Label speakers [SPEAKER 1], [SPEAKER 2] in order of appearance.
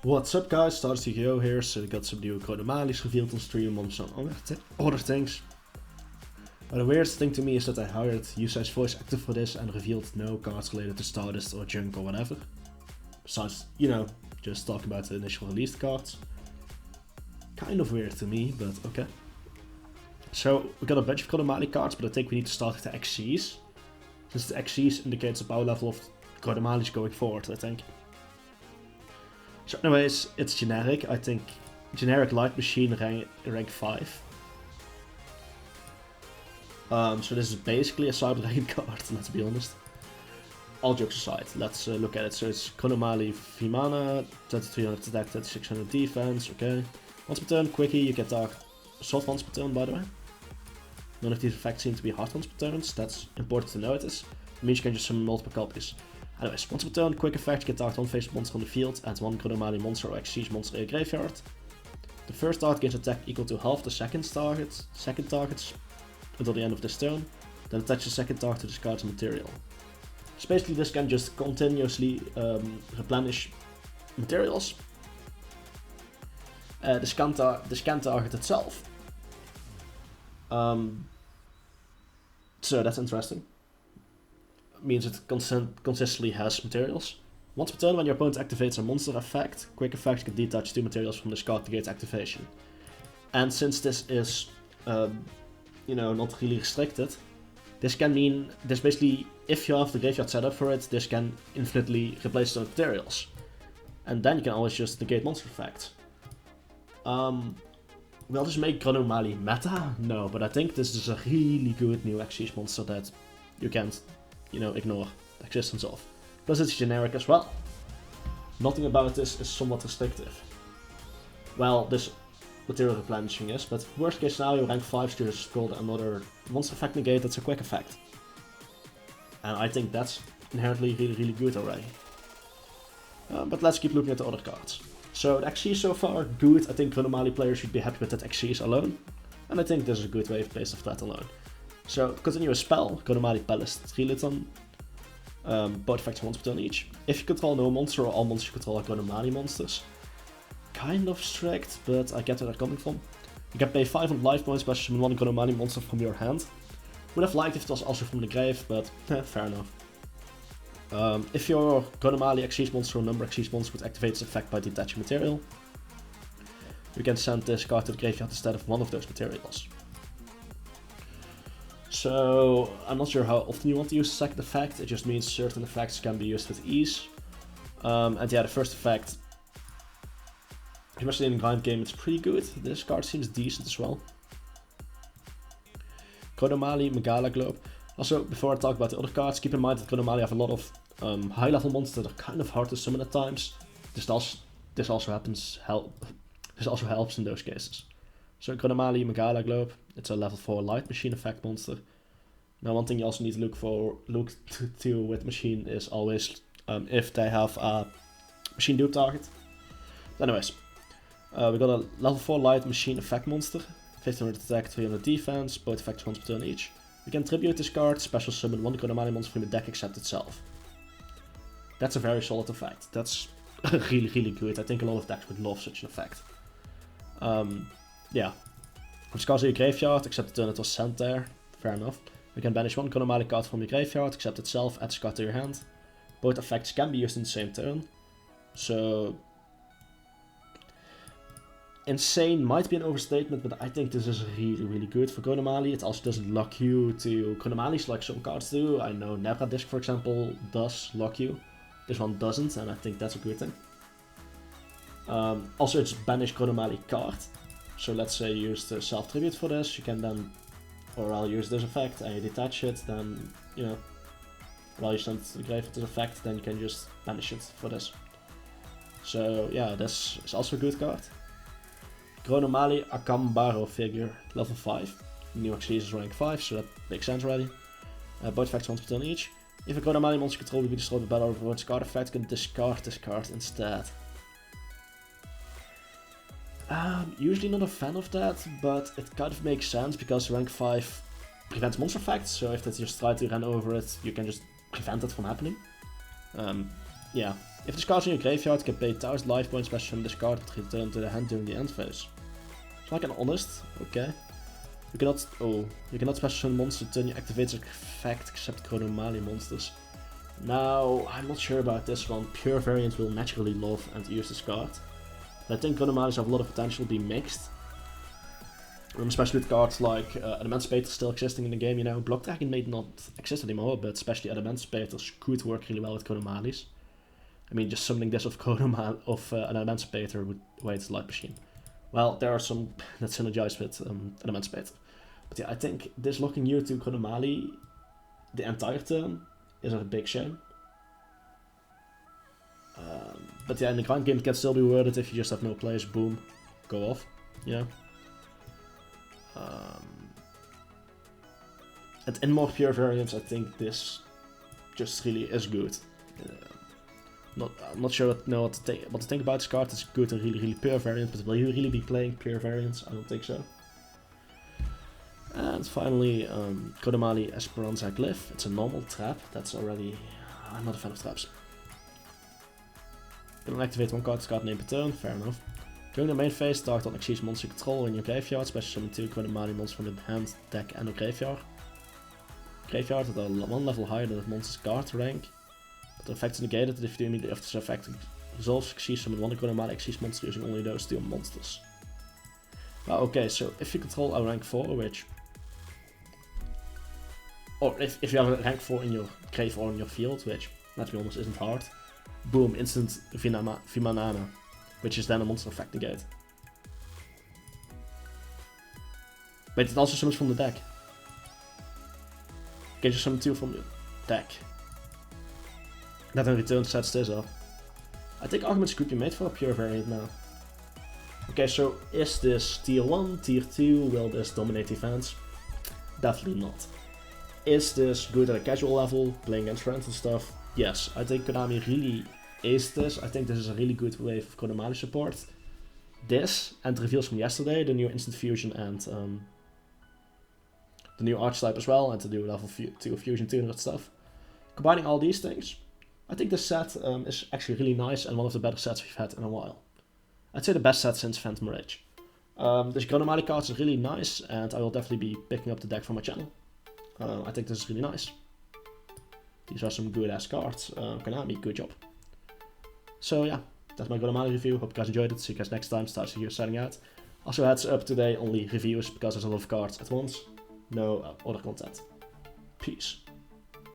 [SPEAKER 1] What's up guys, StardustYGO here, so we got some new Konomali's revealed on stream on some other things. But the weirdest thing to me is that I hired Usage voice actor for this and revealed no cards related to Stardust or Junk or whatever. Besides, you know, just talk about the initial released cards. Kind of weird to me, but okay. So we got a bunch of Konamali cards, but I think we need to start with the XCs. Since the XCs indicates the power level of Konamali's going forward, I think. So anyways, it's generic, I think generic light machine rank 5. So this is basically a Cyber Dragon card, let's be honest. All jokes aside, let's look at it. So it's Konomali Vimana, 2300 attack, 3600 defense, okay. Once per turn, quickie, you get dark soft once per turn by the way. None of these effects seem to be hard once per turns, that's important to notice. It means you can just summon multiple copies. Anyways, once per turn, quick effect, get target one-face monster on the field, add one Chronomaly monster or XC's monster in your graveyard. The first target gains attack equal to half the second target's until the end of this turn, then attach the second target to this card's material. So basically this can just continuously replenish materials. The scan target itself. So that's interesting. Means it consistently has materials. Once per turn, when your opponent activates a monster effect, quick effect can detach 2 materials from this card to gate activation. And since this is, you know, not really restricted, this can mean, this basically, if you have the graveyard set up for it, this can infinitely replace those materials. And then you can always just negate monster effects. Will this make Chronomaly meta? No, but I think this is a really good new XC's monster that you can't, you know, ignore the existence of. Plus it's generic as well. Nothing about this is somewhat restrictive. Well, this material replenishing is, but worst case scenario, rank 5 just called another monster effect negate that's a quick effect. And I think that's inherently really good already. But let's keep looking at the other cards. So the XC so far, good. I think Konomali players should be happy with that XCs alone. And I think this is a good wave based off that alone. So, to continue a spell, Konamali Palace 3-Liton, both effects once per turn each. If you control no monster or all monsters you control are Konamali monsters. Kind of strict, but I get where they're coming from. You can pay 5 on life points by summon one Konamali monster from your hand. Would have liked if it was also from the grave, but fair enough. If your Konamali XC's monster or number XC's monster would activate its effect by detaching material, you can send this card to the graveyard instead of one of those materials. So, I'm not sure how often you want to use the second effect, it just means certain effects can be used with ease. And yeah, the first effect, especially in the grind game, it's pretty good. This card seems decent as well. Konomali, Magala Globe. Also, before I talk about the other cards, keep in mind that Konomali have a lot of high level monsters that are kind of hard to summon at times. This also helps in those cases. So Chronomaly, Magala Globe, it's a level 4 light machine effect monster. Now one thing you also need to look to with machine is always if they have a machine dupe target. Anyways, we got a level 4 light machine effect monster, 1500 attack, 300 defense, both effects once per turn each. We can tribute this card, special summon one Chronomaly monster from the deck except itself. That's a very solid effect. That's really good. I think a lot of decks would love such an effect. Yeah, which cards in your graveyard, except the turn it was sent there, fair enough. You can banish one Konamali card from your graveyard, except itself, add this card to your hand. Both effects can be used in the same turn, so... Insane might be an overstatement, but I think this is really good for Konamali. It also doesn't lock you to Konamalis like some cards do. I know Nebra Disc, for example, does lock you. This one doesn't, and I think that's a good thing. Also, it's banish Konamali card. So let's say you use the self-tribute for this, you can then, or I'll use this effect and you detach it, then, you know, while you send it to the grave with this effect, then you can just banish it for this. So yeah, this is also a good card. Chronomali Akambaro figure, level 5. New XC is rank 5, so that makes sense already. Both effects once per turn each. If a Chronomali monster control will be destroyed by battle over its card effect, you can discard this card instead. Usually not a fan of that, but it kind of makes sense because rank 5 prevents monster effects, so if they just try to run over it, you can just prevent it from happening. Yeah, If this card's in your graveyard, you can pay 1000 life points special from this card and return to the hand during the end phase. It's like an honest, okay. You cannot special summon monster turn you activate its effect except Konomali monsters. Now, I'm not sure about this one. Pure Variance will naturally love and use this card. But I think Konomalis have a lot of potential to be mixed. Especially with cards like Emancipator still existing in the game, you know. Block Dragon may not exist anymore, but especially Emancipators could work really well with Konomalis. I mean, just summoning this of an Emancipator would wait Light Machine. Well, there are some that synergize with an Emancipator. But yeah, I think this locking you to Konamali the entire turn is a big shame. But yeah, in the grind game it can still be worth it if you just have no players, boom, go off, you know. And in more pure variants, I think this just really is good. I'm not sure what to think about this card. It's good and really pure variant, but will you really be playing pure variants? I don't think so. And finally, Konomali Esperanza Glyph. It's a normal trap. That's already... I'm not a fan of traps. You can activate one card name per turn, fair enough. During the main phase, target on exceeds monster control in your graveyard, special summon 2 Konamali monsters from the hand, deck and the graveyard. Graveyard that are 1 level higher than the monster's card rank. But the effect is negated if immediately after this effect resolves, exceeds summon 1 Konamali exceeds monster using only those 2 monsters. Well, okay, so if you control a rank 4, which... Or if you have a rank 4 in your grave or in your field, which, let's be honest, isn't hard. Boom, instant Vimanana, which is then a monster effect negate. But it also summons from the deck. You can just summon 2 from your deck. That in return sets this up. I think arguments could be made for a pure variant now. Okay, so is this tier 1, tier 2, will this dominate events? Definitely not. Is this good at a casual level, playing against friends and stuff? Yes, I think Konami really aced this. I think this is a really good wave of Konomali support. This, and the reveals from yesterday, the new Instant Fusion and the new Archetype as well, and the new level 2 Fusion 200 stuff. Combining all these things, I think this set is actually really nice and one of the better sets we've had in a while. I'd say the best set since Phantom Rage. This Chronomaly card is really nice, and I will definitely be picking up the deck for my channel. I think this is really nice. These are some good ass cards. Konami, good job. So yeah, that's my Konamali review. Hope you guys enjoyed it. See you guys next time. StardustYGO signing out. Also heads up today, only reviews because there's a lot of cards at once. No other content. Peace.